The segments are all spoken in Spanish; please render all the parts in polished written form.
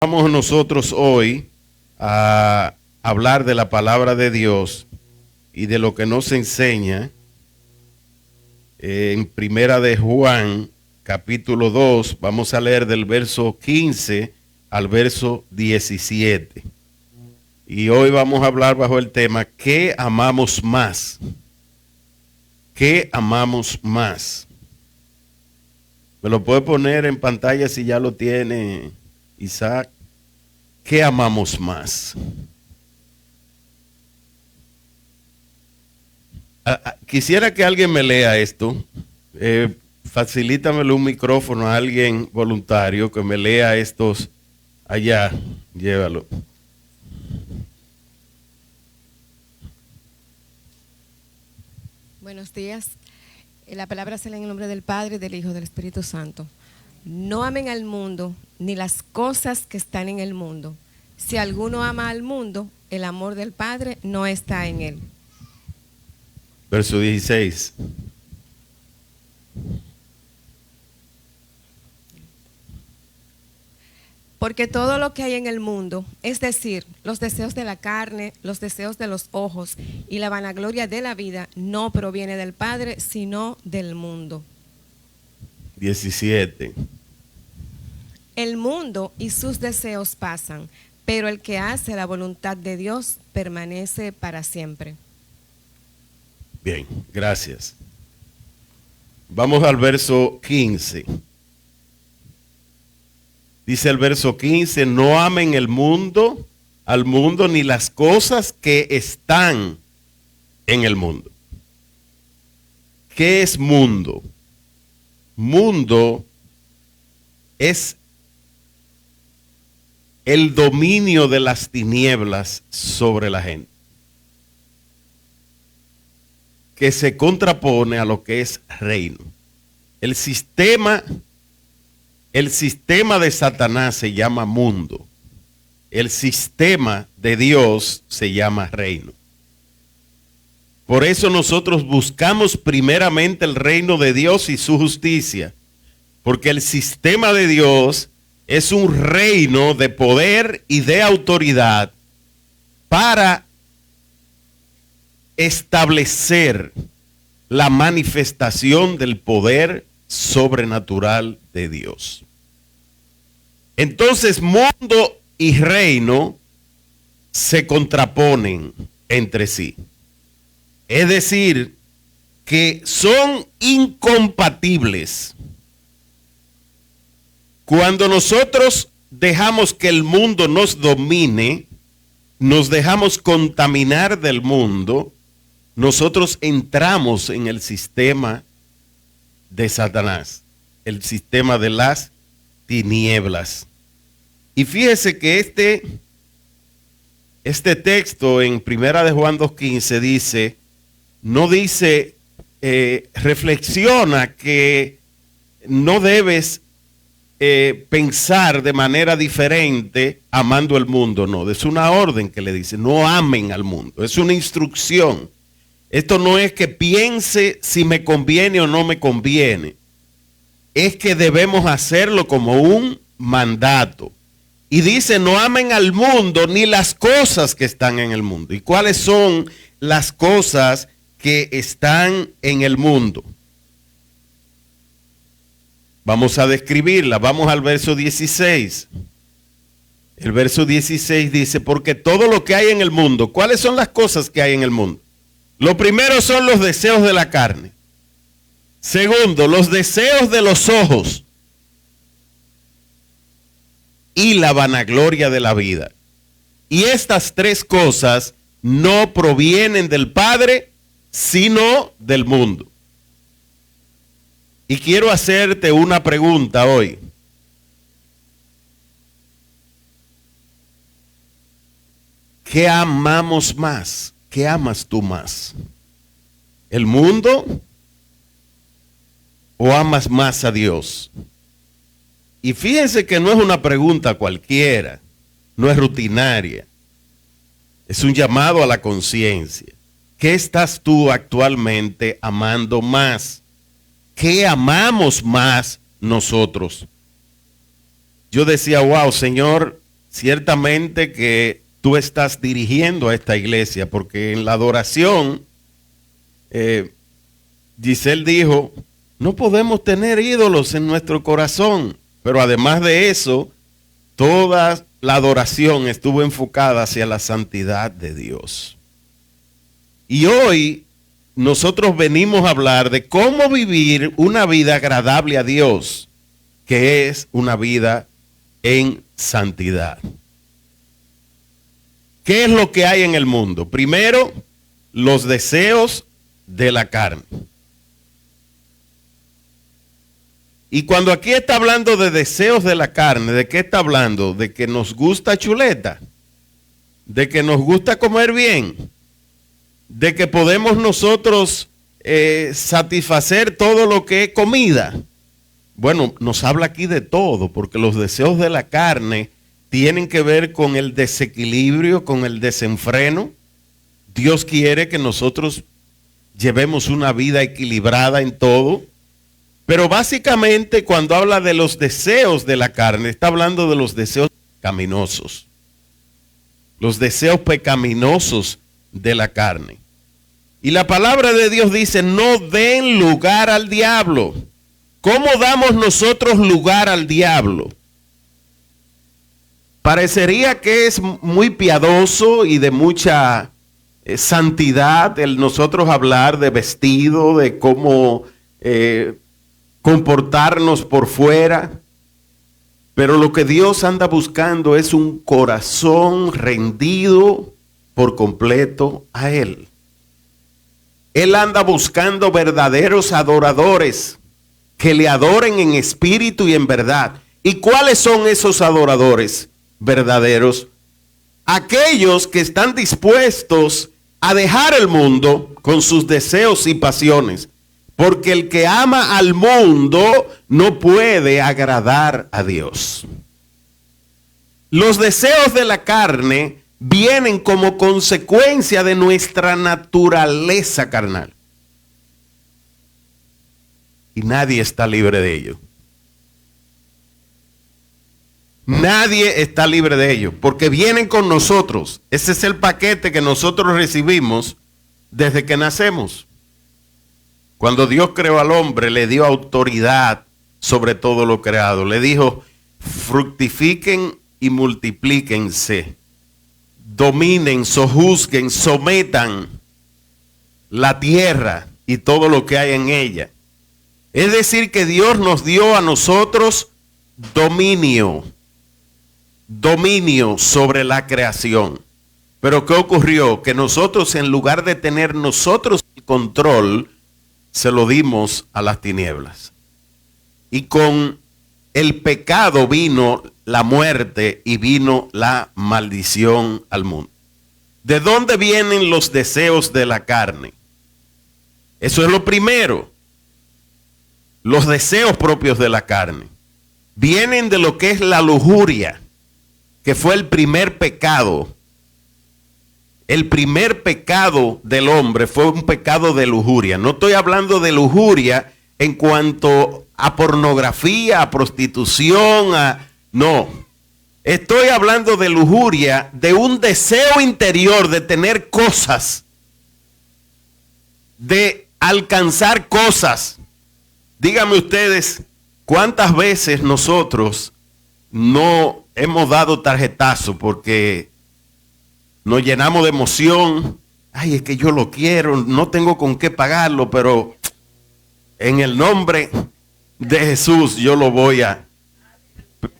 Vamos nosotros hoy a hablar de la palabra de Dios y de lo que nos enseña en Primera de Juan, capítulo 2. Vamos a leer del verso 15 al verso 17. Y hoy vamos a hablar bajo el tema ¿qué amamos más? ¿Qué amamos más? Me lo puede poner en pantalla si ya lo tiene Isaac. ¿Qué amamos más? Quisiera que alguien me lea esto. Facilítamelo un micrófono a alguien voluntario que me lea estos allá. Llévalo. Buenos días. La palabra se lee en el nombre del Padre, del Hijo y del Espíritu Santo. No amen al mundo ni las cosas que están en el mundo. Si alguno ama al mundo, el amor del Padre no está en él. Verso 16. Porque todo lo que hay en el mundo, es decir, los deseos de la carne, los deseos de los ojos y la vanagloria de la vida, no proviene del Padre, sino del mundo. 17. El mundo y sus deseos pasan, pero el que hace la voluntad de Dios permanece para siempre. Bien, gracias. Vamos al verso 15. Dice el verso 15, no amen al mundo, ni las cosas que están en el mundo. ¿Qué es mundo? Mundo es el dominio de las tinieblas sobre la gente, que se contrapone a lo que es reino. El sistema de Satanás se llama mundo. El sistema de Dios se llama reino. Por eso nosotros buscamos primeramente el reino de Dios y su justicia. Porque el sistema de Dios es un reino de poder y de autoridad para establecer la manifestación del poder sobrenatural de Dios. Entonces, mundo y reino se contraponen entre sí. Es decir, que son incompatibles. Cuando nosotros dejamos que el mundo nos domine, nos dejamos contaminar del mundo, nosotros entramos en el sistema de Satanás, el sistema de las tinieblas. Y fíjese que este texto en Primera de Juan 2:15 dice, no dice, reflexiona que no debes pensar de manera diferente amando el mundo, no, es una orden que le dice, no amen al mundo, es una instrucción. Esto no es que piense si me conviene o no me conviene. Es que debemos hacerlo como un mandato. Y dice, no amen al mundo ni las cosas que están en el mundo. ¿Y cuáles son las cosas que están en el mundo? Vamos a describirlas. Vamos al verso 16. El verso 16 dice, porque todo lo que hay en el mundo, ¿cuáles son las cosas que hay en el mundo? Lo primero son los deseos de la carne. Segundo, los deseos de los ojos y la vanagloria de la vida. Y estas tres cosas no provienen del Padre, sino del mundo. Y quiero hacerte una pregunta hoy. ¿Qué amamos más? ¿Qué amas tú más? ¿El mundo o amas más a Dios? Y fíjense que no es una pregunta cualquiera, no es rutinaria. Es un llamado a la conciencia. ¿Qué estás tú actualmente amando más? ¿Qué amamos más nosotros? Yo decía, wow, Señor, ciertamente que tú estás dirigiendo a esta iglesia, porque en la adoración, Giselle dijo, no podemos tener ídolos en nuestro corazón, pero además de eso, toda la adoración estuvo enfocada hacia la santidad de Dios. Y hoy nosotros venimos a hablar de cómo vivir una vida agradable a Dios, que es una vida en santidad. ¿Qué es lo que hay en el mundo? Primero, los deseos de la carne. Y cuando aquí está hablando de deseos de la carne, ¿de qué está hablando? De que nos gusta chuleta, de que nos gusta comer bien, de que podemos nosotros satisfacer todo lo que es comida. Bueno, nos habla aquí de todo, porque los deseos de la carne tienen que ver con el desequilibrio, con el desenfreno. Dios quiere que nosotros llevemos una vida equilibrada en todo. Pero básicamente cuando habla de los deseos de la carne, está hablando de los deseos pecaminosos. Los deseos pecaminosos de la carne. Y la palabra de Dios dice, no den lugar al diablo. ¿Cómo damos nosotros lugar al diablo? Parecería que es muy piadoso y de mucha santidad el nosotros hablar de vestido, de cómo comportarnos por fuera, pero lo que Dios anda buscando es un corazón rendido por completo a Él. Él anda buscando verdaderos adoradores que le adoren en espíritu y en verdad. ¿Y cuáles son esos adoradores verdaderos? Aquellos que están dispuestos a dejar el mundo con sus deseos y pasiones. Porque el que ama al mundo no puede agradar a Dios. Los deseos de la carne vienen como consecuencia de nuestra naturaleza carnal. Y nadie está libre de ello. Nadie está libre de ello, porque vienen con nosotros. Ese es el paquete que nosotros recibimos desde que nacemos. Cuando Dios creó al hombre, le dio autoridad sobre todo lo creado. Le dijo, fructifiquen y multiplíquense. Dominen, sojuzguen, sometan la tierra y todo lo que hay en ella. Es decir, que Dios nos dio a nosotros dominio sobre la creación. Pero ¿qué ocurrió? Que nosotros, en lugar de tener nosotros el control, se lo dimos a las tinieblas. Y con el pecado vino la muerte y vino la maldición al mundo. ¿De dónde vienen los deseos de la carne? Eso es lo primero. Los deseos propios de la carne vienen de lo que es la lujuria, que fue el primer pecado. El primer pecado del hombre fue un pecado de lujuria. No estoy hablando de lujuria en cuanto a pornografía, a prostitución, no. Estoy hablando de lujuria, de un deseo interior de tener cosas, de alcanzar cosas. Díganme ustedes, ¿cuántas veces nosotros no hemos dado tarjetazo porque nos llenamos de emoción? Ay, es que yo lo quiero, no tengo con qué pagarlo, pero en el nombre de Jesús yo lo voy a...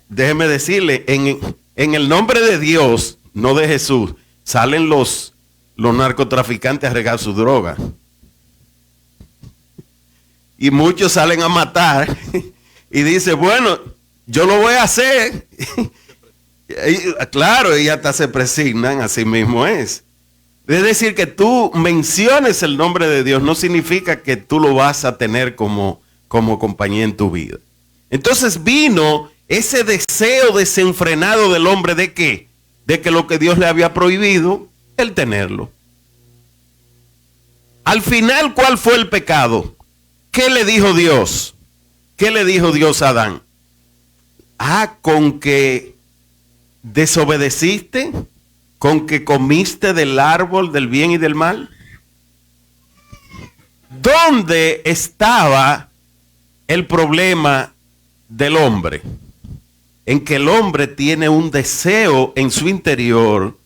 Déjeme decirle, en el nombre de Dios, no de Jesús, salen los narcotraficantes a regar su droga. Y muchos salen a matar y dicen, bueno, yo lo voy a hacer. Y, claro, y hasta se presignan, así mismo es. Es decir, que tú menciones el nombre de Dios no significa que tú lo vas a tener como compañía en tu vida. Entonces vino ese deseo desenfrenado del hombre ¿de qué? De que lo que Dios le había prohibido, él tenerlo. Al final, ¿cuál fue el pecado? ¿Qué le dijo Dios? ¿Qué le dijo Dios a Adán? Con que ¿Desobedeciste con que comiste del árbol del bien y del mal? ¿Dónde estaba el problema del hombre? En que el hombre tiene un deseo en su interior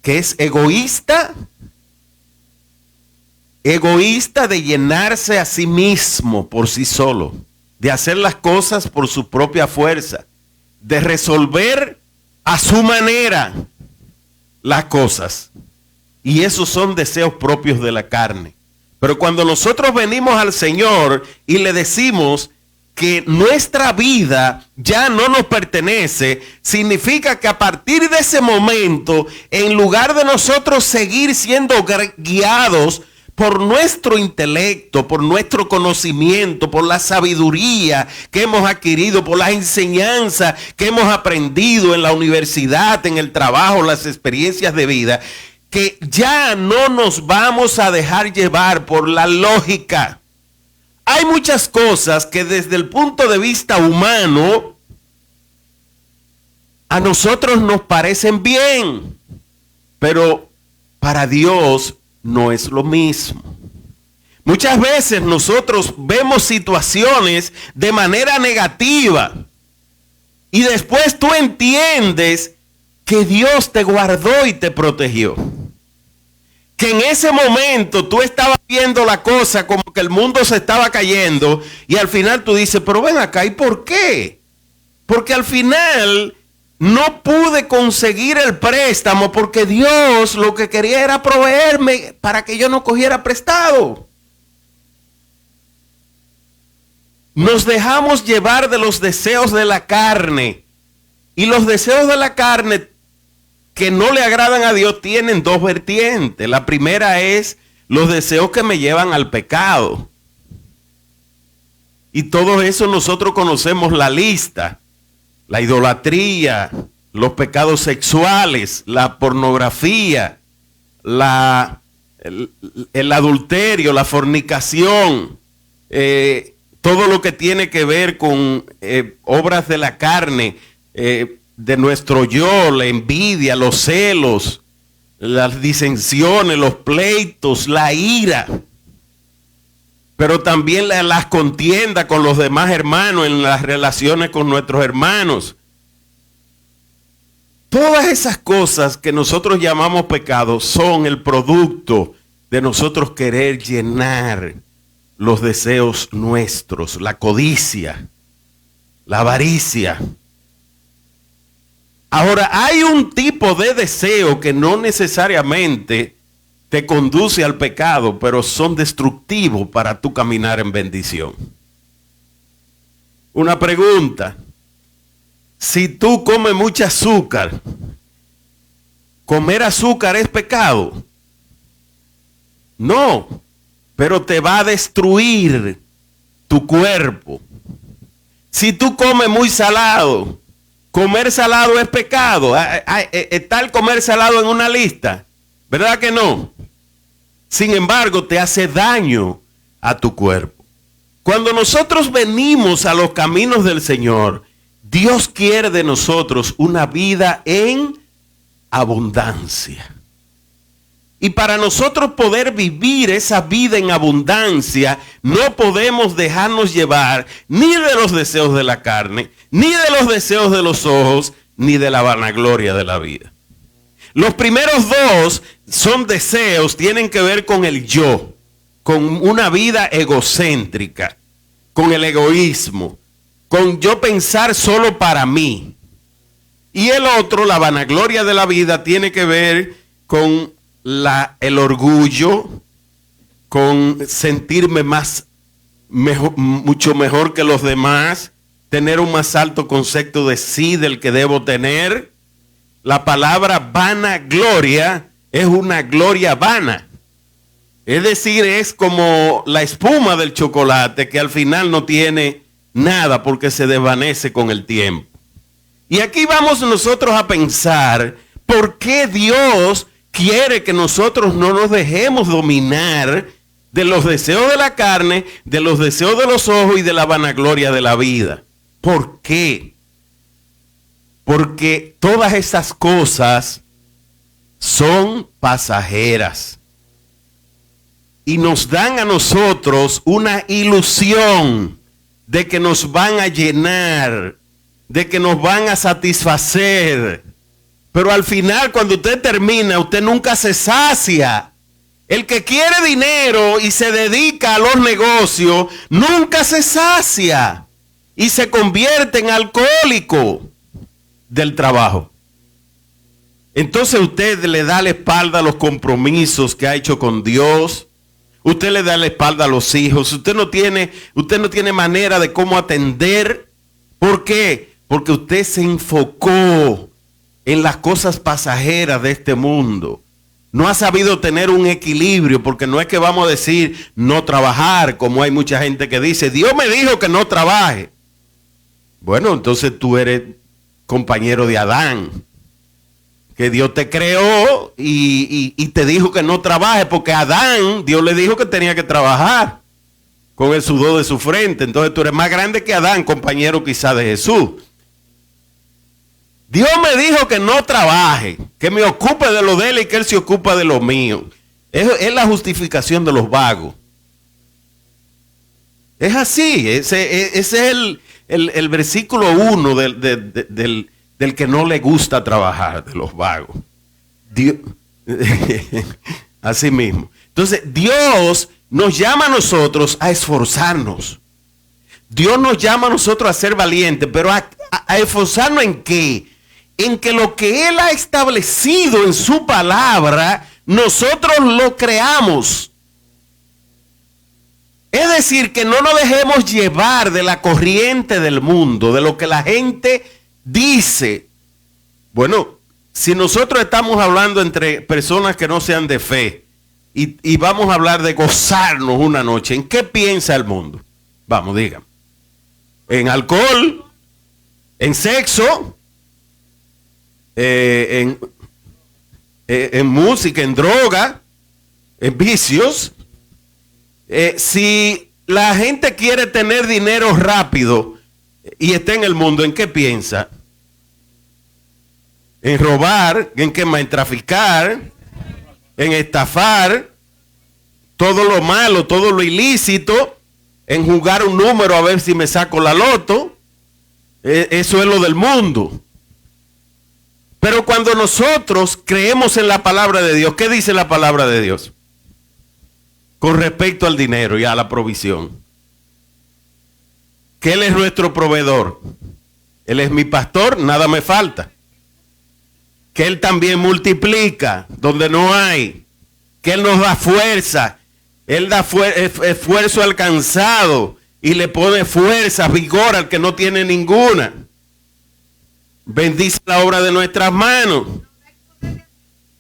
que es egoísta de llenarse a sí mismo por sí solo, de hacer las cosas por su propia fuerza, de resolver a su manera las cosas. Y esos son deseos propios de la carne. Pero cuando nosotros venimos al Señor y le decimos que nuestra vida ya no nos pertenece, significa que a partir de ese momento, en lugar de nosotros seguir siendo guiados por nuestro intelecto, por nuestro conocimiento, por la sabiduría que hemos adquirido, por las enseñanzas que hemos aprendido en la universidad, en el trabajo, las experiencias de vida, que ya no nos vamos a dejar llevar por la lógica. Hay muchas cosas que desde el punto de vista humano a nosotros nos parecen bien, pero para Dios no es lo mismo. Muchas veces nosotros vemos situaciones de manera negativa y después tú entiendes que Dios te guardó y te protegió. Que en ese momento tú estabas viendo la cosa como que el mundo se estaba cayendo y al final tú dices, pero ven acá, ¿y por qué? Porque al final no pude conseguir el préstamo porque Dios lo que quería era proveerme para que yo no cogiera prestado. Nos dejamos llevar de los deseos de la carne y los deseos de la carne que no le agradan a Dios tienen dos vertientes. La primera es los deseos que me llevan al pecado. Y todo eso nosotros conocemos la lista. La idolatría, los pecados sexuales, la pornografía, el adulterio, la fornicación, todo lo que tiene que ver con obras de la carne, de nuestro yo, la envidia, los celos, las disensiones, los pleitos, la ira, pero también las contiendas con los demás hermanos, en las relaciones con nuestros hermanos. Todas esas cosas que nosotros llamamos pecados son el producto de nosotros querer llenar los deseos nuestros, la codicia, la avaricia. Ahora, hay un tipo de deseo que no necesariamente te conduce al pecado, pero son destructivos para tu caminar en bendición. Una pregunta: si tú comes mucho azúcar, ¿comer azúcar es pecado? No, pero te va a destruir tu cuerpo. Si tú comes muy salado, ¿comer salado es pecado? ¿Está el comer salado en una lista? ¿Verdad que no? Sin embargo, te hace daño a tu cuerpo. Cuando nosotros venimos a los caminos del Señor, Dios quiere de nosotros una vida en abundancia. Y para nosotros poder vivir esa vida en abundancia, no podemos dejarnos llevar ni de los deseos de la carne, ni de los deseos de los ojos, ni de la vanagloria de la vida. Los primeros dos son deseos, tienen que ver con el yo, con una vida egocéntrica, con el egoísmo, con yo pensar solo para mí. Y el otro, la vanagloria de la vida, tiene que ver con el orgullo, con sentirme mucho mejor que los demás, tener un más alto concepto de sí del que debo tener. La palabra vanagloria es una gloria vana. Es decir, es como la espuma del chocolate que al final no tiene nada porque se desvanece con el tiempo. Y aquí vamos nosotros a pensar por qué Dios quiere que nosotros no nos dejemos dominar de los deseos de la carne, de los deseos de los ojos y de la vanagloria de la vida. ¿Por qué? porque todas esas cosas son pasajeras y nos dan a nosotros una ilusión de que nos van a llenar, de que nos van a satisfacer. Pero al final, cuando usted termina, usted nunca se sacia. El que quiere dinero y se dedica a los negocios, nunca se sacia y se convierte en alcohólico del trabajo. Entonces usted le da la espalda a los compromisos que ha hecho con Dios. Usted le da la espalda a los hijos. Usted no tiene manera de cómo atender. ¿Por qué? Porque usted se enfocó en las cosas pasajeras de este mundo. No ha sabido tener un equilibrio, porque no es que vamos a decir no trabajar, como hay mucha gente que dice, Dios me dijo que no trabaje. Bueno, entonces tú eres compañero de Adán, que Dios te creó y te dijo que no trabaje, porque a Adán, Dios le dijo que tenía que trabajar con el sudor de su frente. Entonces tú eres más grande que Adán, compañero quizá de Jesús. Dios me dijo que no trabaje, que me ocupe de lo de él y que él se ocupa de lo mío. Es la justificación de los vagos. Es así, ese es el versículo 1 del que no le gusta trabajar, de los vagos. Dios, así mismo. Entonces, Dios nos llama a nosotros a esforzarnos. Dios nos llama a nosotros a ser valientes, pero a esforzarnos ¿en qué? En que lo que Él ha establecido en su palabra, nosotros lo creamos. Es decir, que no nos dejemos llevar de la corriente del mundo, de lo que la gente dice. Bueno, si nosotros estamos hablando entre personas que no sean de fe y vamos a hablar de gozarnos una noche, ¿en qué piensa el mundo? Vamos, digan. En alcohol, en sexo, en música, en droga, en vicios. Si la gente quiere tener dinero rápido y está en el mundo, ¿en qué piensa? En robar, en quemar, en traficar, en estafar, todo lo malo, todo lo ilícito, en jugar un número a ver si me saco la loto. Eso es lo del mundo. Pero cuando nosotros creemos en la palabra de Dios, ¿qué dice la palabra de Dios? Con respecto al dinero y a la provisión. Que Él es nuestro proveedor. Él es mi pastor, nada me falta. Que Él también multiplica donde no hay. Que Él nos da fuerza. Él da esfuerzo al cansado y le pone fuerza, vigor al que no tiene ninguna. Bendice la obra de nuestras manos.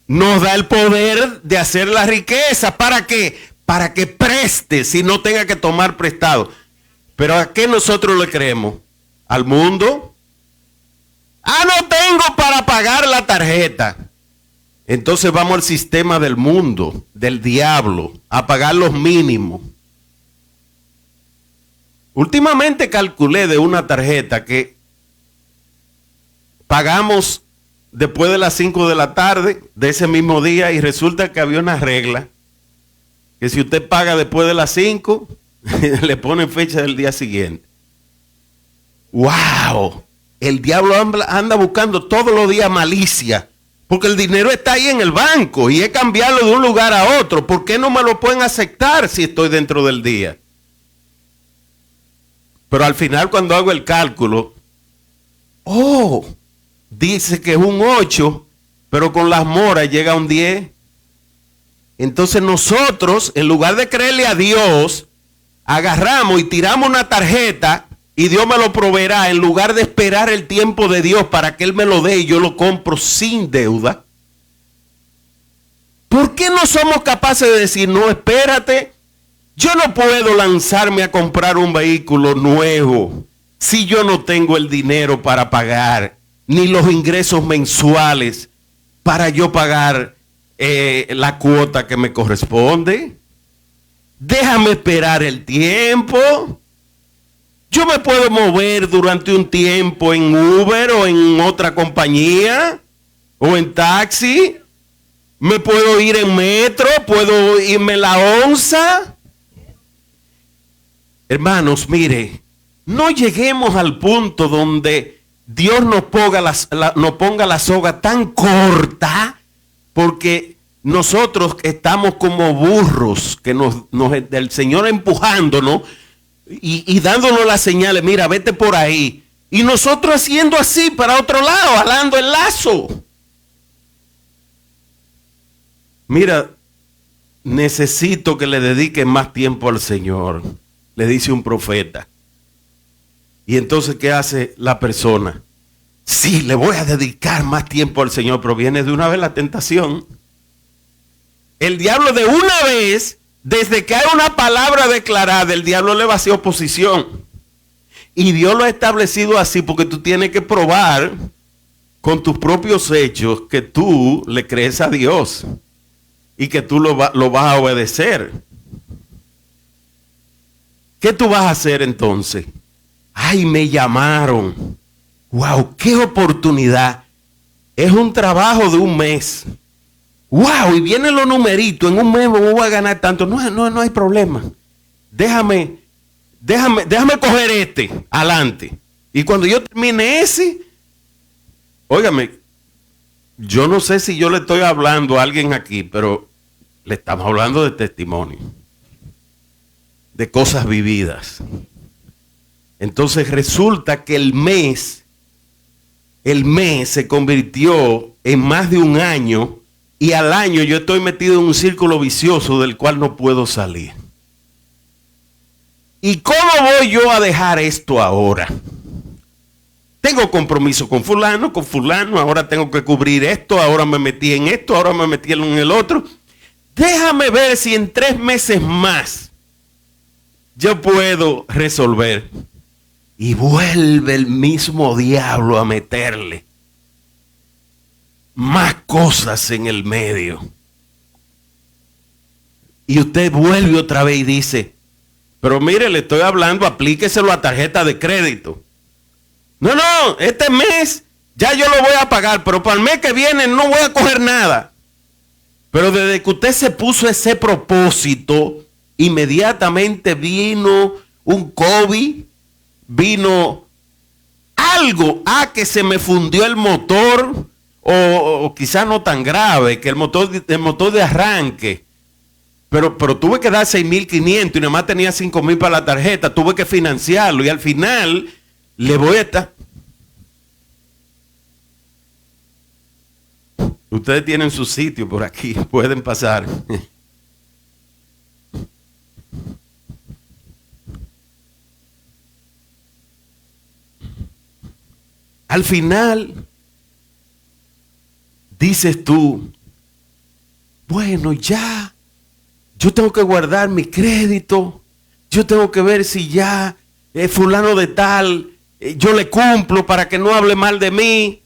Nos da el poder de hacer la riqueza. ¿Para qué? Para que preste, si no tenga que tomar prestado. Pero ¿a qué nosotros le creemos? ¿Al mundo? Ah, no tengo para pagar la tarjeta. Entonces vamos al sistema del mundo, del diablo, a pagar los mínimos. Últimamente calculé de una tarjeta que pagamos después de las 5 de la tarde de ese mismo día y resulta que había una regla que si usted paga después de las 5, le ponen fecha del día siguiente. ¡Wow! El diablo anda buscando todos los días malicia, porque el dinero está ahí en el banco y es cambiarlo de un lugar a otro. ¿Por qué no me lo pueden aceptar si estoy dentro del día? Pero al final, cuando hago el cálculo, dice que es un 8, pero con las moras llega a un 10. Entonces nosotros, en lugar de creerle a Dios, agarramos y tiramos una tarjeta y Dios me lo proveerá, en lugar de esperar el tiempo de Dios para que Él me lo dé y yo lo compro sin deuda. ¿Por qué no somos capaces de decir, no, espérate, yo no puedo lanzarme a comprar un vehículo nuevo si yo no tengo el dinero para pagar, ni los ingresos mensuales para yo pagar la cuota que me corresponde? Déjame esperar el tiempo. Yo me puedo mover durante un tiempo en Uber o en otra compañía o en taxi. Me puedo ir en metro, puedo irme en la onza. Hermanos, mire, no lleguemos al punto donde Dios nos ponga la soga tan corta, porque nosotros estamos como burros, que el Señor empujándonos y dándonos las señales, mira, vete por ahí. Y nosotros haciendo así para otro lado, jalando el lazo. Mira, necesito que le dediquen más tiempo al Señor, le dice un profeta. Y entonces, ¿qué hace la persona? Sí, le voy a dedicar más tiempo al Señor, pero viene de una vez la tentación. El diablo de una vez, desde que hay una palabra declarada, el diablo le va a hacer oposición. Y Dios lo ha establecido así porque tú tienes que probar con tus propios hechos que tú le crees a Dios y que tú lo vas a obedecer. ¿Qué tú vas a hacer entonces? Ay, me llamaron. Wow, qué oportunidad. Es un trabajo de un mes. Wow, y vienen los numeritos. En un mes me voy a ganar tanto. No hay problema. Déjame coger adelante. Y cuando yo termine ese, óigame, yo no sé si yo le estoy hablando a alguien aquí, pero le estamos hablando de testimonio, de cosas vividas. Entonces resulta que el mes se convirtió en más de un año, y al año yo estoy metido en un círculo vicioso del cual no puedo salir. ¿Y cómo voy yo a dejar esto ahora? Tengo compromiso con fulano, ahora tengo que cubrir esto, ahora me metí en esto, ahora me metí en el otro. Déjame ver si en 3 meses más yo puedo resolver. Y vuelve el mismo diablo a meterle más cosas en el medio. Y usted vuelve otra vez y dice, pero mire, le estoy hablando, aplíqueselo a tarjeta de crédito. No, este mes ya yo lo voy a pagar, pero para el mes que viene no voy a coger nada. Pero desde que usted se puso ese propósito, inmediatamente vino un COVID, vino algo, que se me fundió el motor, o quizás no tan grave, que el motor de arranque, pero tuve que dar 6.500 y nada más tenía 5.000 para la tarjeta, tuve que financiarlo y al final le voy a estar... Ustedes tienen su sitio por aquí, pueden pasar. Al final, dices tú, bueno, ya, yo tengo que guardar mi crédito, yo tengo que ver si ya fulano de tal, yo le cumplo para que no hable mal de mí.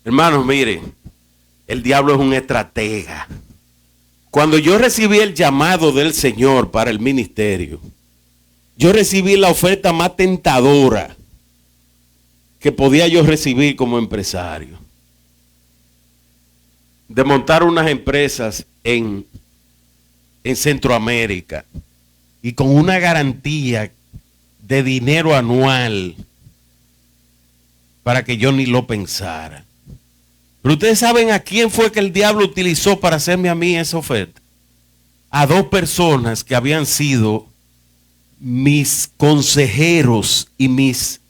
Hermanos, miren, el diablo es un estratega. Cuando yo recibí el llamado del Señor para el ministerio, yo recibí la oferta más tentadora que podía yo recibir como empresario, de montar unas empresas en Centroamérica y con una garantía de dinero anual para que yo ni lo pensara. Pero ustedes saben a quién fue que el diablo utilizó para hacerme a mí esa oferta. A 2 personas que habían sido mis consejeros y mis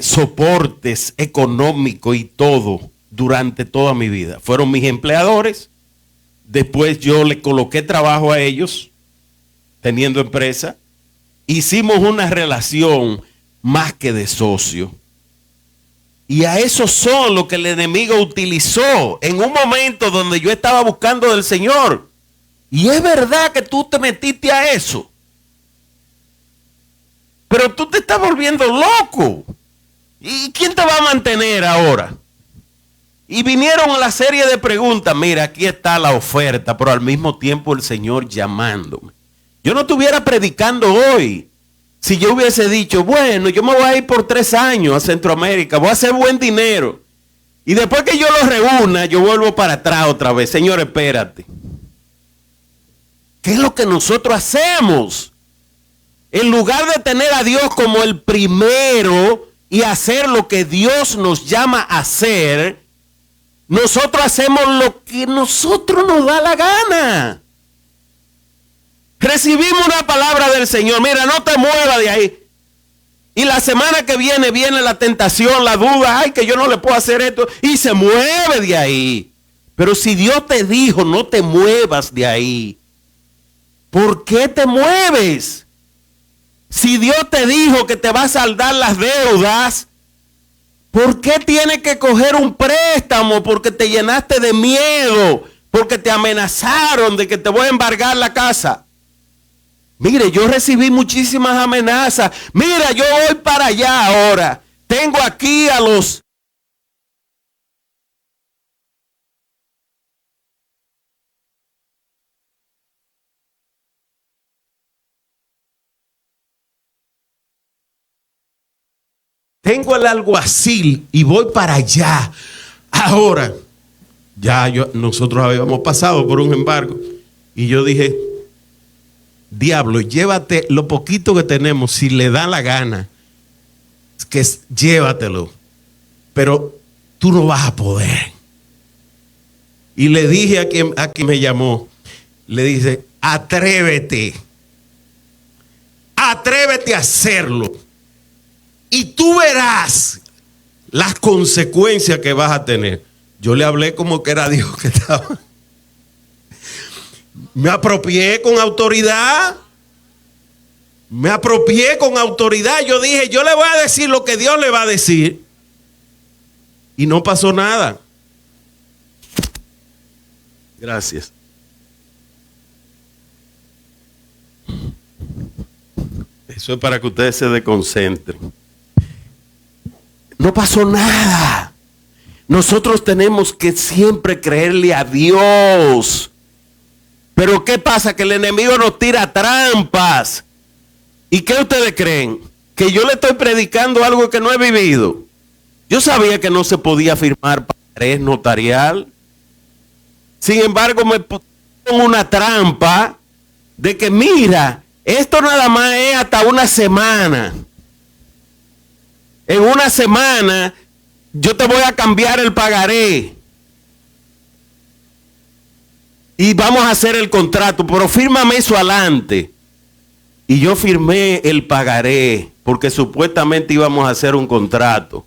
soportes económicos y todo durante toda mi vida. Fueron mis empleadores. Después yo le coloqué trabajo a ellos, teniendo empresa. Hicimos una relación más que de socio. Y a eso son lo que el enemigo utilizó en un momento donde yo estaba buscando del Señor. Y es verdad que tú te metiste a eso. Pero tú te estás volviendo loco. ¿Y quién te va a mantener ahora? Y vinieron a la serie de preguntas. Mira, aquí está la oferta, pero al mismo tiempo el Señor llamándome. Yo no estuviera predicando hoy Si yo hubiese dicho, bueno, yo me voy a ir por 3 años a Centroamérica, voy a hacer buen dinero, y después que yo lo reúna, yo vuelvo para atrás otra vez. Señor, espérate. ¿Qué es lo que nosotros hacemos? En lugar de tener a Dios como el primero y hacer lo que Dios nos llama a hacer, nosotros hacemos lo que nosotros nos da la gana. Recibimos una palabra del Señor, mira, no te muevas de ahí. Y la semana que viene la tentación, la duda, ay, que yo no le puedo hacer esto, y se mueve de ahí. Pero si Dios te dijo, no te muevas de ahí, ¿por qué te mueves? Si Dios te dijo que te va a saldar las deudas, ¿por qué tienes que coger un préstamo? Porque te llenaste de miedo, porque te amenazaron de que te voy a embargar la casa. Mire, yo recibí muchísimas amenazas. Mira, yo voy para allá ahora. Tengo aquí a los... Tengo el alguacil y voy para allá. Ahora, nosotros habíamos pasado por un embargo. Y yo dije... Diablo, llévate lo poquito que tenemos, si le da la gana, llévatelo, pero tú no vas a poder. Y le dije a quien me llamó, le dice, atrévete a hacerlo, y tú verás las consecuencias que vas a tener. Yo le hablé como que era Dios que estaba. Me apropié con autoridad. Yo dije, yo le voy a decir lo que Dios le va a decir. Y no pasó nada. Gracias. Eso es para que ustedes se desconcentren. No pasó nada. Nosotros tenemos que siempre creerle a Dios. Pero ¿qué pasa? Que el enemigo nos tira trampas. ¿Y qué ustedes creen? Que yo le estoy predicando algo que no he vivido. Yo sabía que no se podía firmar pagarés notarial. Sin embargo, me pusieron una trampa de que mira, esto nada más es hasta una semana. En una semana yo te voy a cambiar el pagaré. Y vamos a hacer el contrato, pero fírmame eso adelante. Y yo firmé el pagaré, porque supuestamente íbamos a hacer un contrato.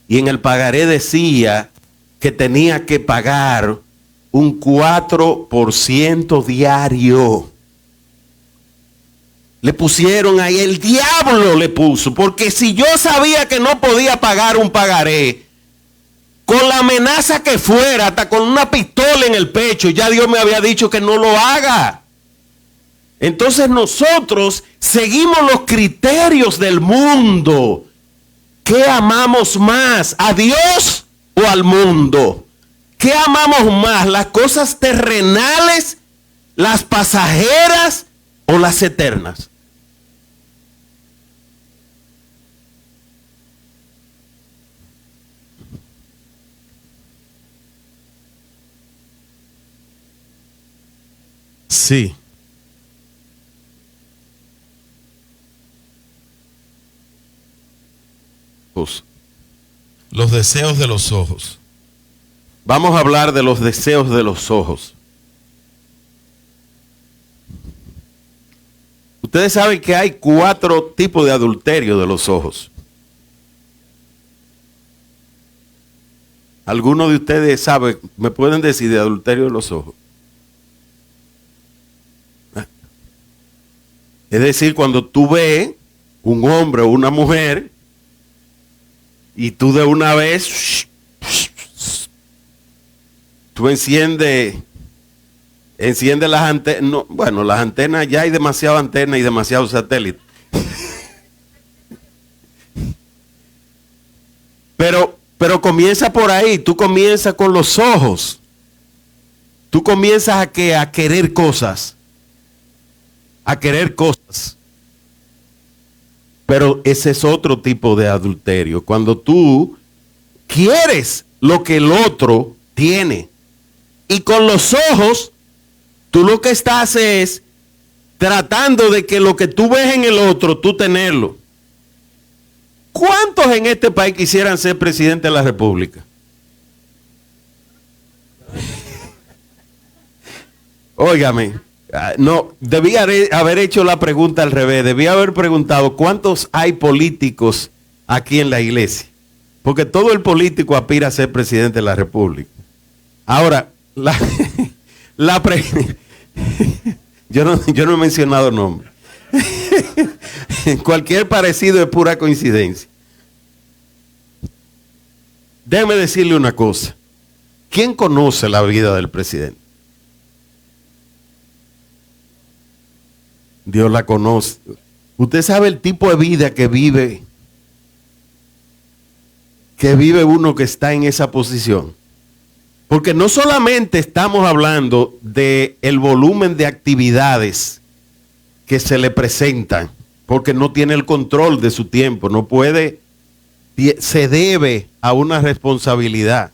Y en el pagaré decía que tenía que pagar un 4% diario. Le pusieron ahí, el diablo le puso, porque si yo sabía que no podía pagar un pagaré, con la amenaza que fuera, hasta con una pistola en el pecho, ya Dios me había dicho que no lo haga. Entonces nosotros seguimos los criterios del mundo. ¿Qué amamos más, a Dios o al mundo? ¿Qué amamos más, las cosas terrenales, las pasajeras o las eternas? Sí. Los deseos de los ojos. Vamos a hablar de los deseos de los ojos. Ustedes saben que hay 4 tipos de adulterio de los ojos. ¿Alguno de ustedes sabe, me pueden decir de adulterio de los ojos? Es decir, cuando tú ves un hombre o una mujer y tú de una vez tú enciendes las antenas. No, bueno, las antenas, ya hay demasiadas antenas y demasiados satélites. Pero comienza por ahí, tú comienzas con los ojos. Tú comienzas a querer cosas. A querer cosas. Pero ese es otro tipo de adulterio. Cuando tú quieres lo que el otro tiene y con los ojos tú lo que estás es tratando de que lo que tú ves en el otro, tú tenerlo. ¿Cuántos en este país quisieran ser presidente de la República? Óigame, no, debía haber hecho la pregunta al revés. Debía haber preguntado ¿cuántos hay políticos aquí en la iglesia? Porque todo el político aspira a ser presidente de la República. Ahora, yo no he mencionado nombre. Cualquier parecido es pura coincidencia. Déjeme decirle una cosa. ¿Quién conoce la vida del presidente? Dios la conoce. Usted sabe el tipo de vida que vive uno que está en esa posición. Porque no solamente estamos hablando de el volumen de actividades que se le presentan, porque no tiene el control de su tiempo, no puede, se debe a una responsabilidad.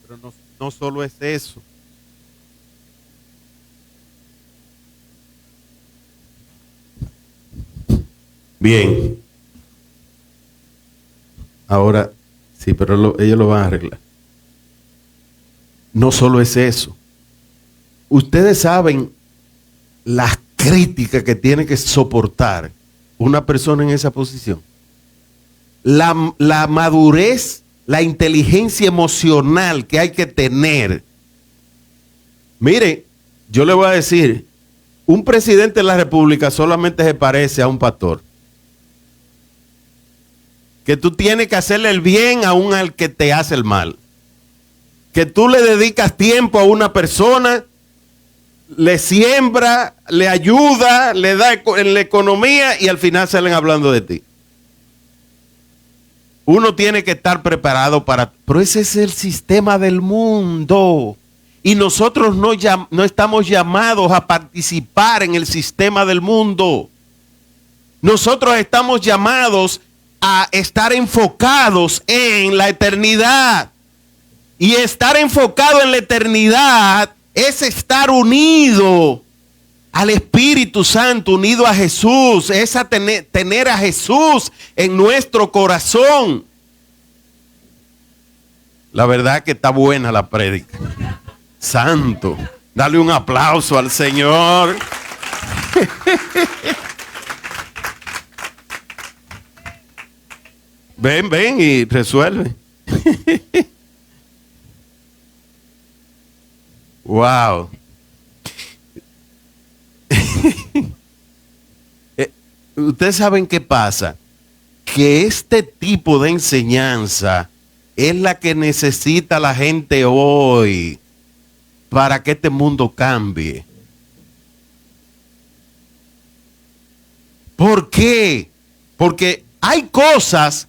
Pero no solo es eso. Bien. Ahora, sí, pero ellos lo van a arreglar. No solo es eso. Ustedes saben las críticas que tiene que soportar una persona en esa posición. La madurez, la inteligencia emocional que hay que tener. Mire, yo le voy a decir, un presidente de la República solamente se parece a un pastor. Que tú tienes que hacerle el bien aún al que te hace el mal. Que tú le dedicas tiempo a una persona, le siembra, le ayuda, le da en la economía y al final salen hablando de ti. Uno tiene que estar preparado para... Pero ese es el sistema del mundo. Y nosotros no estamos llamados a participar en el sistema del mundo. Nosotros estamos llamados a estar enfocados en la eternidad. Y estar enfocado en la eternidad es estar unido al Espíritu Santo, unido a Jesús, es a tener a Jesús en nuestro corazón. La verdad que está buena la prédica. Santo, dale un aplauso al Señor. Ven y resuelve. Wow. Ustedes saben qué pasa, que este tipo de enseñanza es la que necesita la gente hoy para que este mundo cambie. ¿Por qué? Porque hay cosas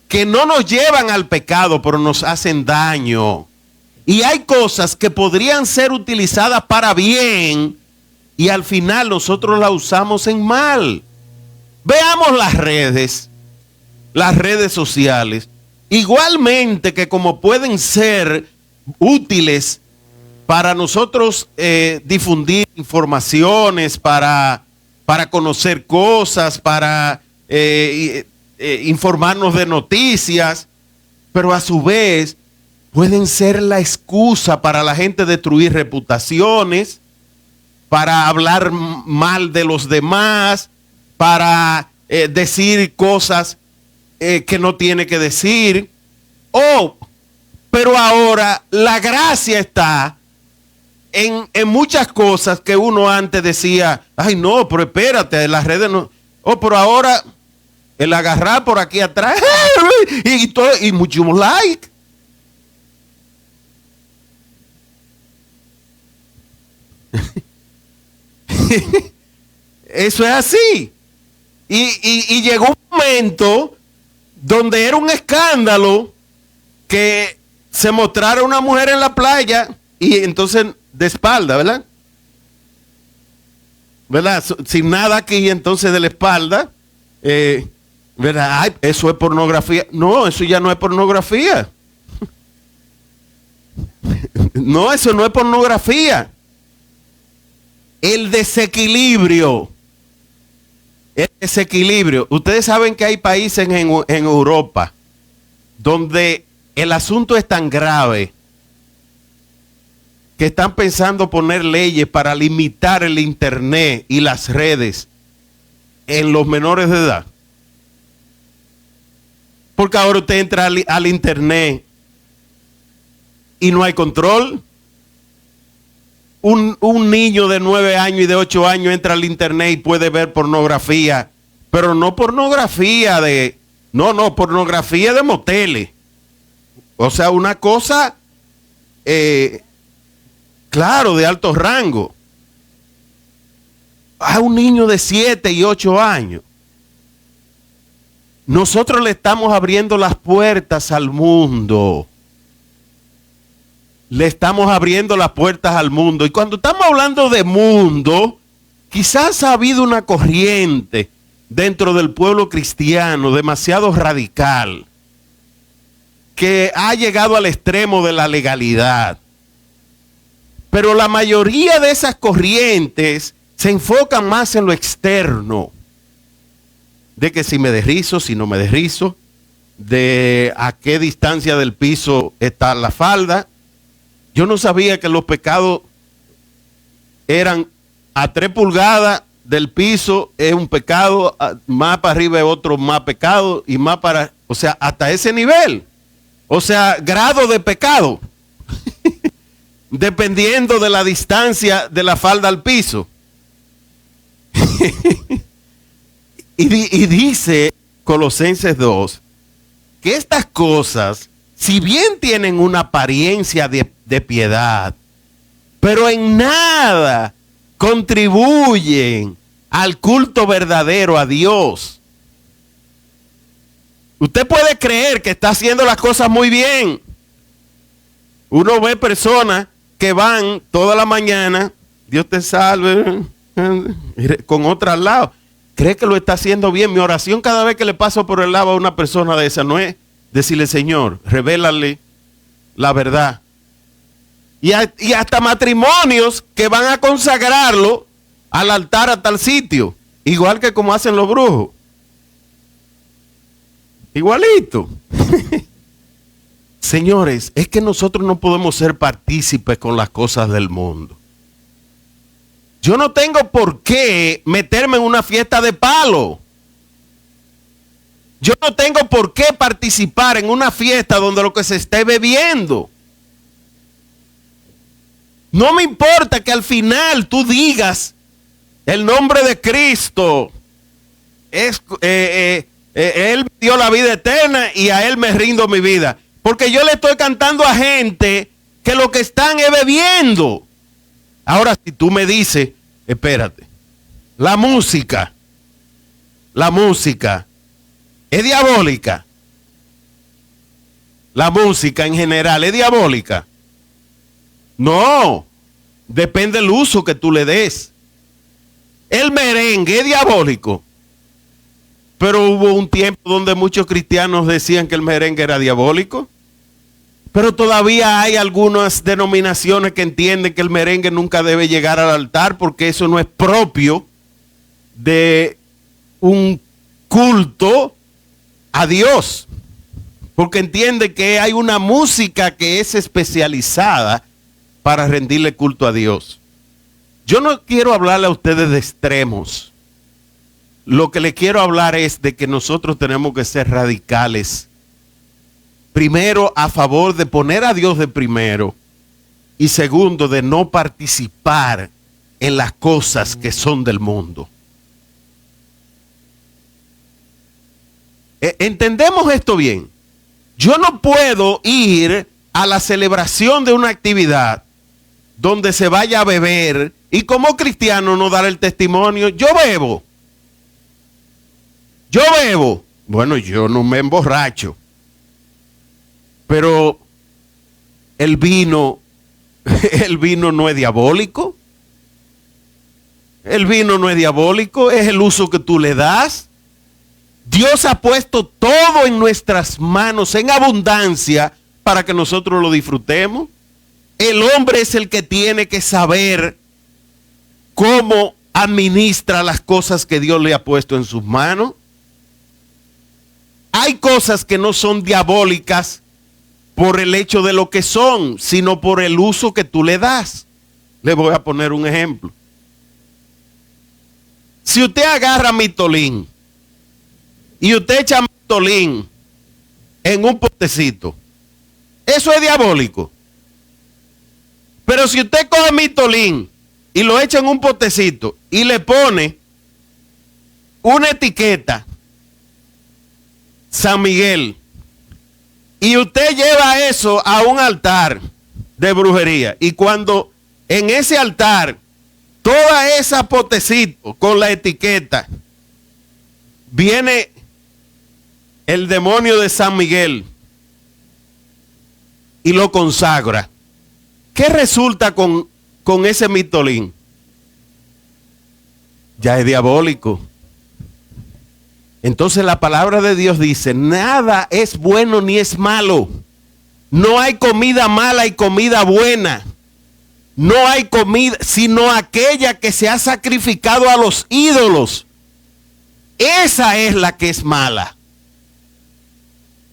que no nos llevan al pecado, pero nos hacen daño. Y hay cosas que podrían ser utilizadas para bien y al final nosotros las usamos en mal. Veamos las redes sociales, igualmente que como pueden ser útiles para nosotros difundir informaciones, para conocer cosas, para informarnos de noticias, pero a su vez pueden ser la excusa para la gente destruir reputaciones, para hablar mal de los demás, para decir cosas que no tiene que decir. Pero ahora la gracia está en muchas cosas que uno antes decía, ay no, pero espérate, las redes no. Pero ahora el agarrar por aquí atrás y muchos like. Eso es así. Y llegó un momento donde era un escándalo que se mostrara una mujer en la playa y entonces de espalda, ¿verdad? ¿verdad? Sin nada aquí entonces de la espalda, ¿verdad? Ay, eso es pornografía. No, eso ya no es pornografía. No, eso no es pornografía. El desequilibrio. El desequilibrio. Ustedes saben que hay países en Europa donde el asunto es tan grave que están pensando poner leyes para limitar el internet y las redes en los menores de edad. Porque ahora usted entra al internet y no hay control. Un niño de 9 años y de 8 años entra al internet y puede ver pornografía, pero no pornografía pornografía de moteles. O sea, una cosa, claro, de alto rango. A un niño de 7 y 8 años. Nosotros le estamos abriendo las puertas al mundo. Le estamos abriendo las puertas al mundo. Y cuando estamos hablando de mundo, quizás ha habido una corriente dentro del pueblo cristiano demasiado radical, que ha llegado al extremo de la legalidad. Pero la mayoría de esas corrientes se enfocan más en lo externo. De que si me desrizo, si no me desrizo, de a qué distancia del piso está la falda. Yo no sabía que los pecados eran a 3 pulgadas del piso es un pecado, más para arriba es otro más pecado y más para, o sea, hasta ese nivel. O sea, grado de pecado. Dependiendo de la distancia de la falda al piso. y dice Colosenses 2 que estas cosas, si bien tienen una apariencia de piedad, pero en nada contribuyen al culto verdadero a Dios. Usted puede creer que está haciendo las cosas muy bien. Uno ve personas que van toda la mañana, Dios te salve, con otra al lado. Cree que lo está haciendo bien. Mi oración cada vez que le paso por el lado a una persona de esa no es decirle, Señor, revélale la verdad. Y hasta matrimonios que van a consagrarlo al altar a tal sitio. Igual que como hacen los brujos. Igualito. Señores, es que nosotros no podemos ser partícipes con las cosas del mundo. Yo no tengo por qué meterme en una fiesta de palo. Yo no tengo por qué participar en una fiesta donde lo que se esté bebiendo. No me importa que al final tú digas el nombre de Cristo. Él me dio la vida eterna y a Él me rindo mi vida. Porque yo le estoy cantando a gente que lo que están es bebiendo. Ahora, si tú me dices, espérate, la música es diabólica. La música en general es diabólica. No, depende del uso que tú le des. El merengue es diabólico. Pero hubo un tiempo donde muchos cristianos decían que el merengue era diabólico. Pero todavía hay algunas denominaciones que entienden que el merengue nunca debe llegar al altar porque eso no es propio de un culto a Dios. Porque entiende que hay una música que es especializada para rendirle culto a Dios. Yo no quiero hablarle a ustedes de extremos. Lo que le quiero hablar es de que nosotros tenemos que ser radicales. Primero, a favor de poner a Dios de primero. Y segundo, de no participar en las cosas que son del mundo. ¿Entendemos esto bien? Yo no puedo ir a la celebración de una actividad donde se vaya a beber y como cristiano no dar el testimonio. Yo bebo. Bueno, yo no me emborracho. Pero el vino no es diabólico. El vino no es diabólico, es el uso que tú le das. Dios ha puesto todo en nuestras manos en abundancia para que nosotros lo disfrutemos. El hombre es el que tiene que saber cómo administra las cosas que Dios le ha puesto en sus manos. Hay cosas que no son diabólicas por el hecho de lo que son, sino por el uso que tú le das. Le voy a poner un ejemplo. Si usted agarra mitolín y usted echa mitolín en un potecito, eso es diabólico. Pero si usted coge mitolín y lo echa en un potecito y le pone una etiqueta San Miguel, y usted lleva eso a un altar de brujería, y cuando en ese altar toda esa potecito con la etiqueta viene el demonio de San Miguel y lo consagra, ¿qué resulta con ese mitolín? Ya es diabólico. Entonces la palabra de Dios dice, nada es bueno ni es malo. No hay comida mala y comida buena. No hay comida, sino aquella que se ha sacrificado a los ídolos. Esa es la que es mala.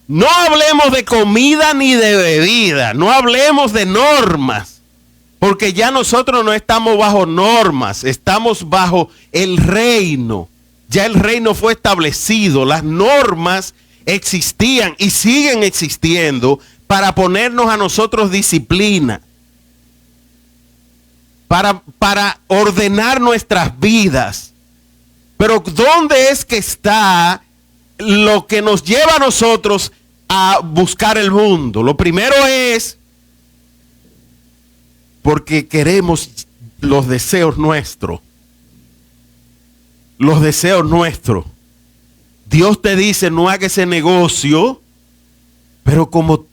No hablemos de comida ni de bebida. No hablemos de normas. Porque ya nosotros no estamos bajo normas. Estamos bajo el reino. Ya el reino fue establecido, las normas existían y siguen existiendo para ponernos a nosotros disciplina, para ordenar nuestras vidas. Pero ¿dónde es que está lo que nos lleva a nosotros a buscar el mundo? Lo primero es porque queremos los deseos nuestros. Los deseos nuestros. Dios te dice no haga ese negocio, pero como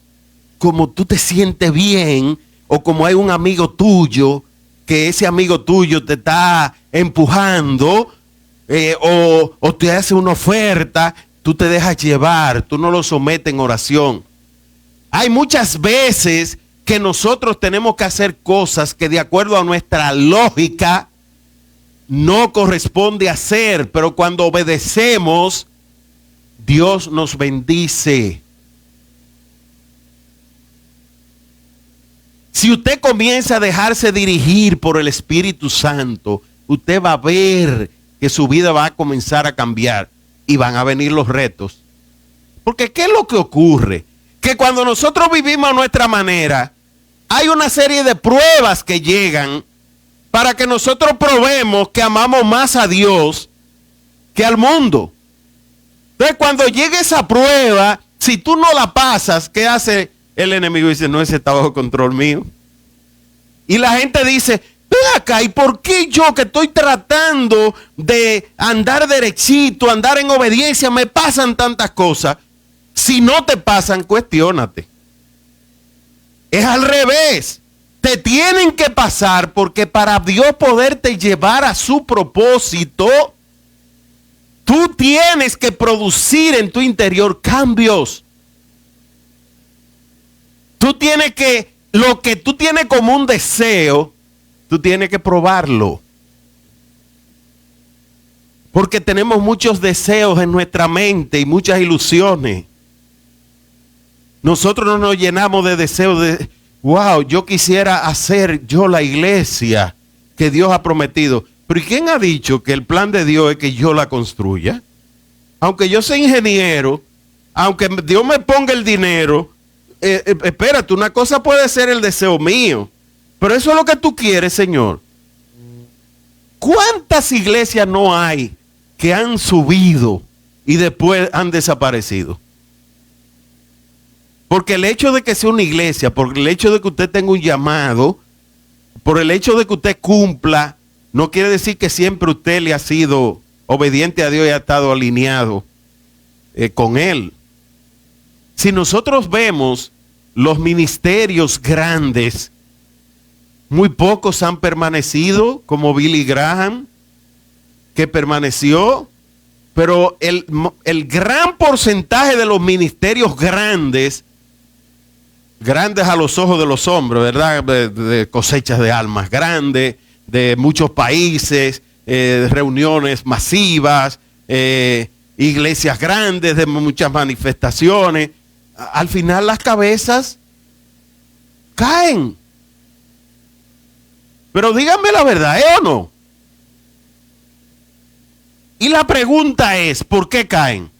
tú te sientes bien, o como hay un amigo tuyo, que ese amigo tuyo te está empujando, o te hace una oferta, tú te dejas llevar, tú no lo sometes en oración. Hay muchas veces que nosotros tenemos que hacer cosas que de acuerdo a nuestra lógica no corresponde hacer, pero cuando obedecemos, Dios nos bendice. Si usted comienza a dejarse dirigir por el Espíritu Santo, usted va a ver que su vida va a comenzar a cambiar y van a venir los retos. Porque ¿qué es lo que ocurre? Que cuando nosotros vivimos a nuestra manera, hay una serie de pruebas que llegan para que nosotros probemos que amamos más a Dios que al mundo. Entonces, cuando llegue esa prueba, si tú no la pasas, ¿qué hace el enemigo? Dice, no, ese está bajo control mío. Y la gente dice, ven acá, ¿y por qué yo que estoy tratando de andar derechito, andar en obediencia, me pasan tantas cosas? Si no te pasan, cuestiónate. Es al revés. Te tienen que pasar porque para Dios poderte llevar a su propósito, tú tienes que producir en tu interior cambios. Tú tienes que, lo que tú tienes como un deseo, tú tienes que probarlo. Porque tenemos muchos deseos en nuestra mente y muchas ilusiones. Nosotros no nos llenamos de deseos de, wow, yo quisiera hacer yo la iglesia que Dios ha prometido. Pero ¿y quién ha dicho que el plan de Dios es que yo la construya? Aunque yo sea ingeniero, aunque Dios me ponga el dinero, espérate, una cosa puede ser el deseo mío, pero eso es lo que tú quieres, Señor. ¿Cuántas iglesias no hay que han subido y después han desaparecido? Porque el hecho de que sea una iglesia, por el hecho de que usted tenga un llamado, por el hecho de que usted cumpla, no quiere decir que siempre usted le ha sido obediente a Dios y ha estado alineado con Él. Si nosotros vemos los ministerios grandes, muy pocos han permanecido, como Billy Graham, que permaneció, pero el gran porcentaje de los ministerios grandes a los ojos de los hombres, ¿verdad? De cosechas de almas grandes, de muchos países, reuniones masivas, iglesias grandes, de muchas manifestaciones. Al final las cabezas caen. Pero díganme la verdad, ¿eh o no? Y la pregunta es, ¿por qué caen?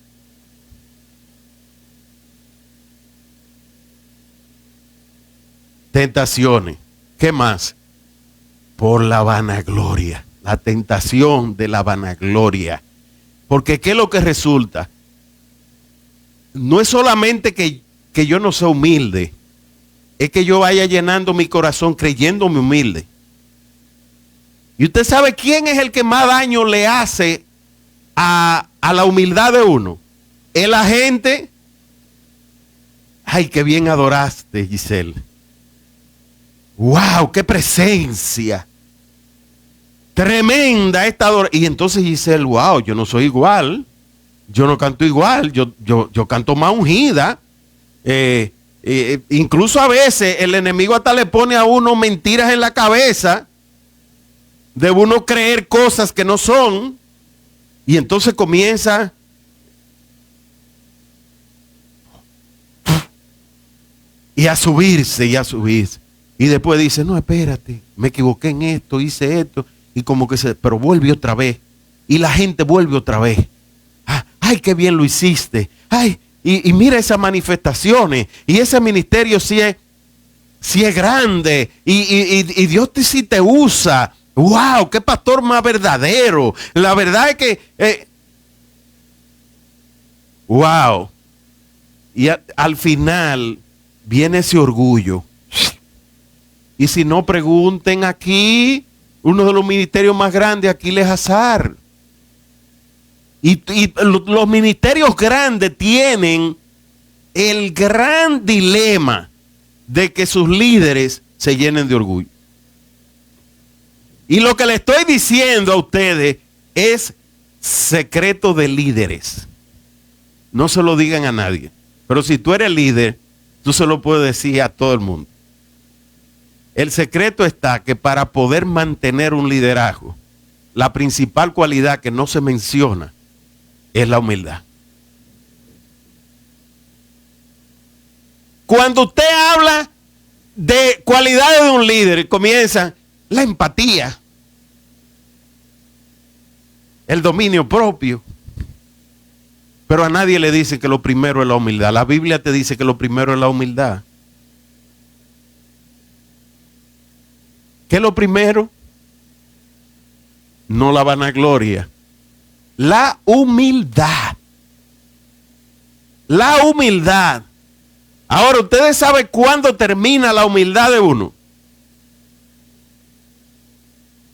Tentaciones. ¿Qué más? Por la vanagloria. La tentación de la vanagloria. Porque ¿qué es lo que resulta? No es solamente que yo no sea humilde, es que yo vaya llenando mi corazón creyéndome humilde. Y usted sabe quién es el que más daño le hace a la humildad de uno. Es la gente. Ay, qué bien adoraste, Giselle. Wow, qué presencia. Tremenda esta adoración. Y entonces Giselle, wow, yo no soy igual. Yo no canto igual. Yo canto más ungida. Incluso a veces el enemigo hasta le pone a uno mentiras en la cabeza. De uno creer cosas que no son. Y entonces comienza y a subirse y a subirse. Y después dice, no, espérate, me equivoqué en esto, hice esto. Y como que pero vuelve otra vez. Y la gente vuelve otra vez. Ay, qué bien lo hiciste. Ay, y mira esas manifestaciones. Y ese ministerio sí es grande. Y Dios sí te usa. ¡Wow! ¡Qué pastor más verdadero! La verdad es que... ¡wow! Y al final viene ese orgullo. Y si no, pregunten aquí, uno de los ministerios más grandes, Aquiles Azar. Y los ministerios grandes tienen el gran dilema de que sus líderes se llenen de orgullo. Y lo que le estoy diciendo a ustedes es secreto de líderes. No se lo digan a nadie. Pero si tú eres líder, tú se lo puedes decir a todo el mundo. El secreto está que para poder mantener un liderazgo, la principal cualidad que no se menciona es la humildad. Cuando usted habla de cualidades de un líder, comienza la empatía, el dominio propio. Pero a nadie le dice que lo primero es la humildad. La Biblia te dice que lo primero es la humildad. ¿Qué es lo primero? No la vanagloria. La humildad. La humildad. Ahora, ¿ustedes saben cuándo termina la humildad de uno?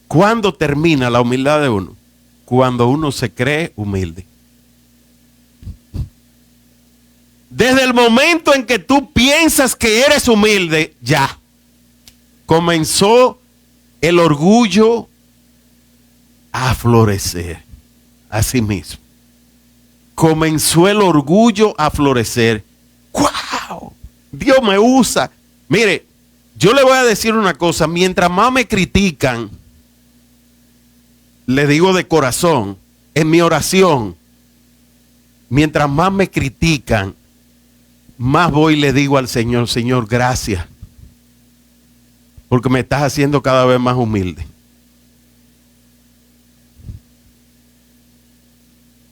¿Cuándo termina la humildad de uno? Cuando uno se cree humilde. Desde el momento en que tú piensas que eres humilde, ya comenzó el orgullo a florecer. Así mismo. Comenzó el orgullo a florecer. ¡Wow! Dios me usa. Mire, yo le voy a decir una cosa. Mientras más me critican, le digo de corazón, en mi oración, mientras más me critican, más voy y le digo al Señor, Señor, gracias. Porque me estás haciendo cada vez más humilde.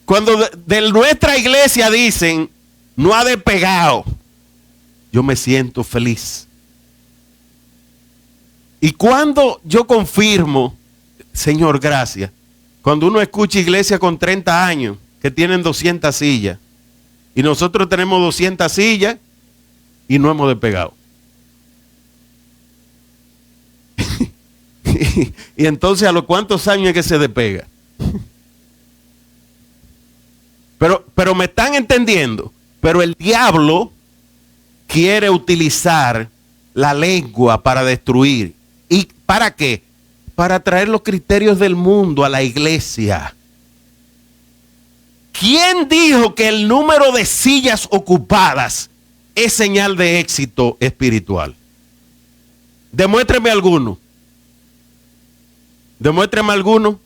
Cuando de nuestra iglesia dicen, no ha despegado, yo me siento feliz. Y cuando yo confirmo, Señor, gracias. Cuando uno escucha iglesia con 30 años, que tienen 200 sillas, y nosotros tenemos 200 sillas, y no hemos despegado. Y entonces, ¿a los cuántos años es que se despega? Pero me están entendiendo. Pero el diablo quiere utilizar la lengua para destruir. ¿Y para qué? Para traer los criterios del mundo a la iglesia. ¿Quién dijo que el número de sillas ocupadas es señal de éxito espiritual? Demuéstreme alguno. Demuéstreme alguno.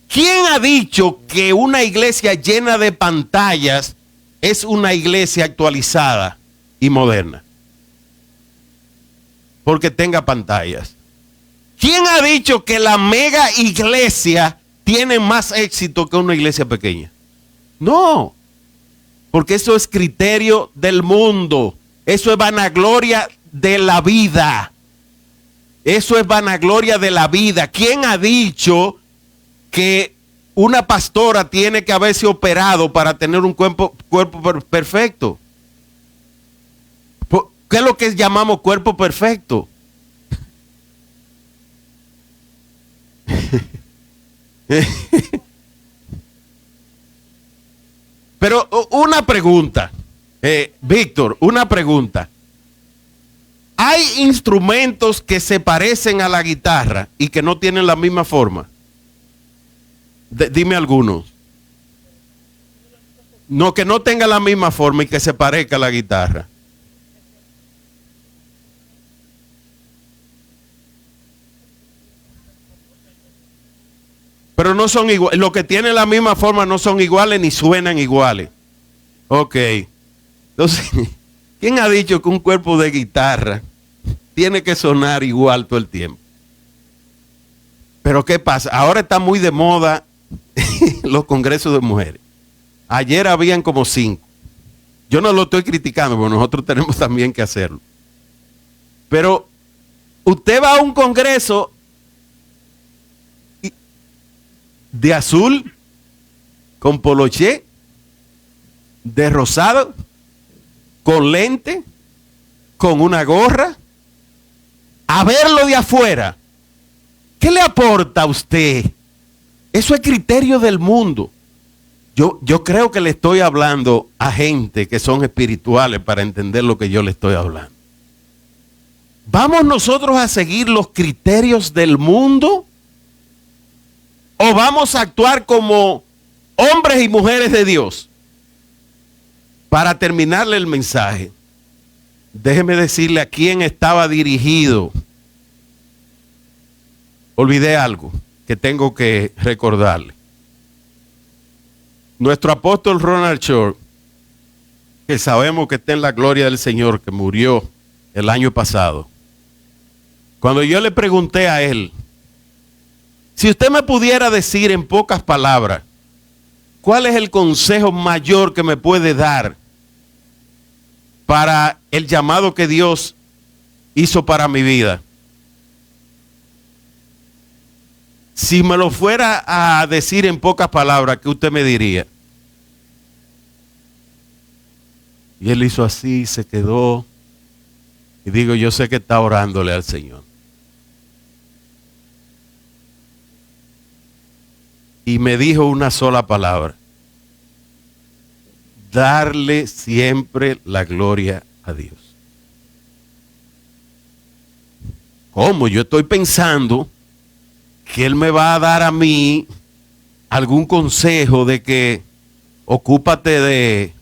¿Quién ha dicho que una iglesia llena de pantallas es una iglesia actualizada y moderna? Porque tenga pantallas. ¿Quién ha dicho que la mega iglesia tiene más éxito que una iglesia pequeña? No, porque eso es criterio del mundo. Eso es vanagloria de la vida. Eso es vanagloria de la vida. ¿Quién ha dicho que una pastora tiene que haberse operado para tener un cuerpo perfecto? ¿Qué es lo que llamamos cuerpo perfecto? Pero una pregunta, Víctor, una pregunta. ¿Hay instrumentos que se parecen a la guitarra y que no tienen la misma forma? Dime algunos. No, que no tenga la misma forma y que se parezca a la guitarra. Pero no son iguales. Los que tienen la misma forma no son iguales ni suenan iguales. Ok. Entonces, ¿quién ha dicho que un cuerpo de guitarra tiene que sonar igual todo el tiempo? Pero ¿qué pasa? Ahora está muy de moda los congresos de mujeres. Ayer habían como 5. Yo no lo estoy criticando, porque nosotros tenemos también que hacerlo. Pero usted va a un congreso de azul, con poloché, de rosado, con lente, con una gorra, a verlo de afuera. ¿Qué le aporta a usted? Eso es criterio del mundo. Yo creo que le estoy hablando a gente que son espirituales para entender lo que yo le estoy hablando. ¿Vamos nosotros a seguir los criterios del mundo? ¿O vamos a actuar como hombres y mujeres de Dios? Para terminarle el mensaje, déjeme decirle a quién estaba dirigido. Olvidé algo que tengo que recordarle. Nuestro apóstol Ronald Short, que sabemos que está en la gloria del Señor, que murió el año pasado. Cuando yo le pregunté a él, si usted me pudiera decir en pocas palabras, ¿cuál es el consejo mayor que me puede dar para el llamado que Dios hizo para mi vida? Si me lo fuera a decir en pocas palabras, ¿qué usted me diría? Y él hizo así, se quedó. Y digo, yo sé que está orándole al Señor. Y me dijo una sola palabra: darle siempre la gloria a Dios. ¿Cómo? Yo estoy pensando que Él me va a dar a mí algún consejo de que ocúpate de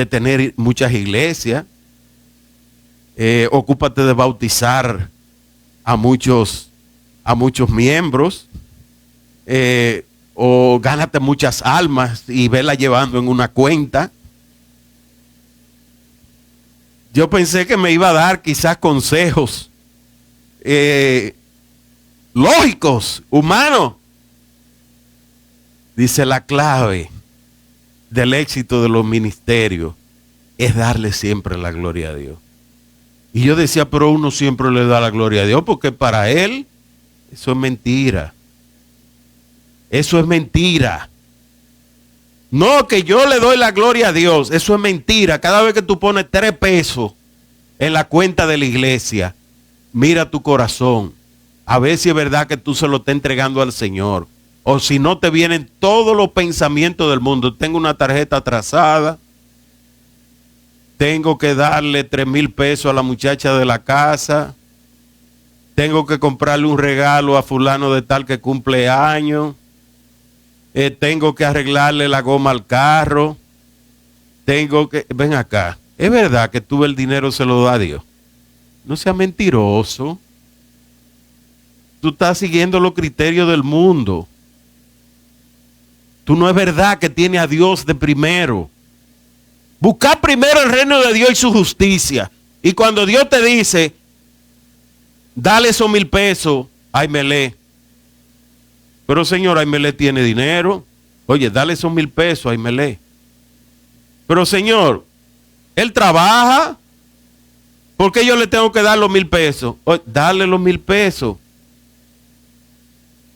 tener muchas iglesias, ocúpate de bautizar a muchos miembros, o gánate muchas almas y vela llevando en una cuenta. Yo pensé que me iba a dar quizás consejos lógicos, humanos. Dice, la clave del éxito de los ministerios es darle siempre la gloria a Dios. Y yo decía, pero uno siempre le da la gloria a Dios, porque para él eso es mentira. Eso es mentira. No, que yo le doy la gloria a Dios. Eso es mentira. Cada vez que tú pones 3 pesos en la cuenta de la iglesia, mira tu corazón. A ver si es verdad que tú se lo estás entregando al Señor. O si no, te vienen todos los pensamientos del mundo. Tengo una tarjeta atrasada. Tengo que darle 3,000 pesos a la muchacha de la casa. Tengo que comprarle un regalo a fulano de tal que cumple años. tengo que arreglarle la goma al carro, ven acá, ¿es verdad que tú el dinero se lo da a Dios? No seas mentiroso. Tú estás siguiendo los criterios del mundo. Tú no es verdad que tiene a Dios de primero. Buscar primero el reino de Dios y su justicia. Y cuando Dios te dice, dale esos 1,000 pesos a Aimele. Pero señor, Aimele tiene dinero. Oye, dale esos 1,000 pesos a Aimele. Pero señor, él trabaja. ¿Por qué yo le tengo que dar los 1,000 pesos? Oye, dale los 1,000 pesos.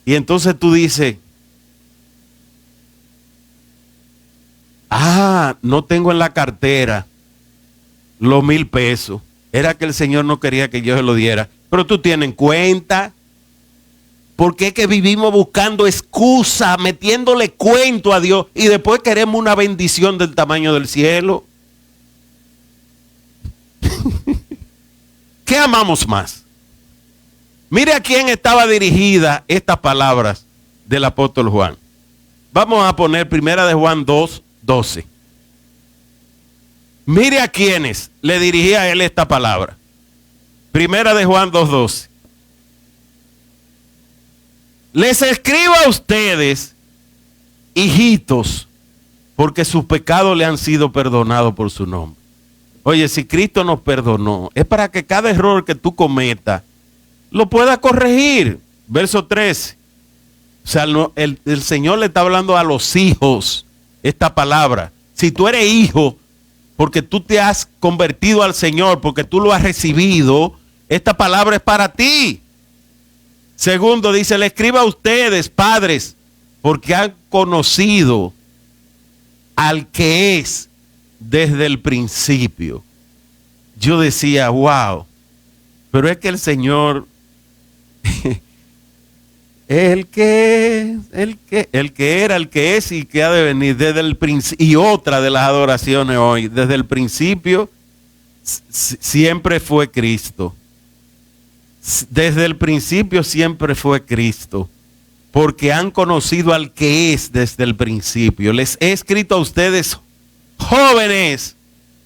Y entonces tú dices, no tengo en la cartera los 1,000 pesos. Era que el Señor no quería que yo se lo diera. Pero tú tienes en cuenta. Porque es que vivimos buscando excusas, metiéndole cuento a Dios y después queremos una bendición del tamaño del cielo. ¿Qué amamos más? Mire a quién estaba dirigida estas palabras del apóstol Juan. Vamos a poner primera de Juan 2:12. Mire a quiénes le dirigía a él esta palabra. Primera de Juan 2:12. Les escribo a ustedes, hijitos, porque sus pecados le han sido perdonados por su nombre. Oye, si Cristo nos perdonó, es para que cada error que tú cometas lo pueda corregir. Verso 13. O sea, el Señor le está hablando a los hijos esta palabra. Si tú eres hijo, porque tú te has convertido al Señor, porque tú lo has recibido, esta palabra es para ti. Segundo, dice, le escribo a ustedes, padres, porque han conocido al que es desde el principio. Yo decía, wow, pero es que el Señor el que era, el que es y que ha de venir desde el principio. Y otra de las adoraciones hoy, desde el principio siempre fue Cristo. Desde el principio siempre fue Cristo, porque han conocido al que es desde el principio. Les he escrito a ustedes, jóvenes,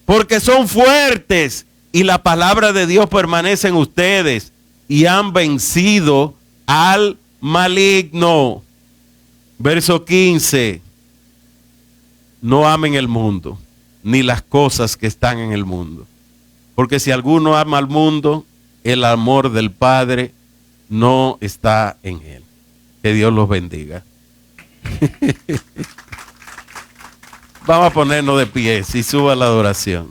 porque son fuertes y la palabra de Dios permanece en ustedes y han vencido al maligno. Verso 15. No amen el mundo, ni las cosas que están en el mundo. Porque si alguno ama al mundo, el amor del Padre no está en él. Que Dios los bendiga. Vamos a ponernos de pie y suba la adoración.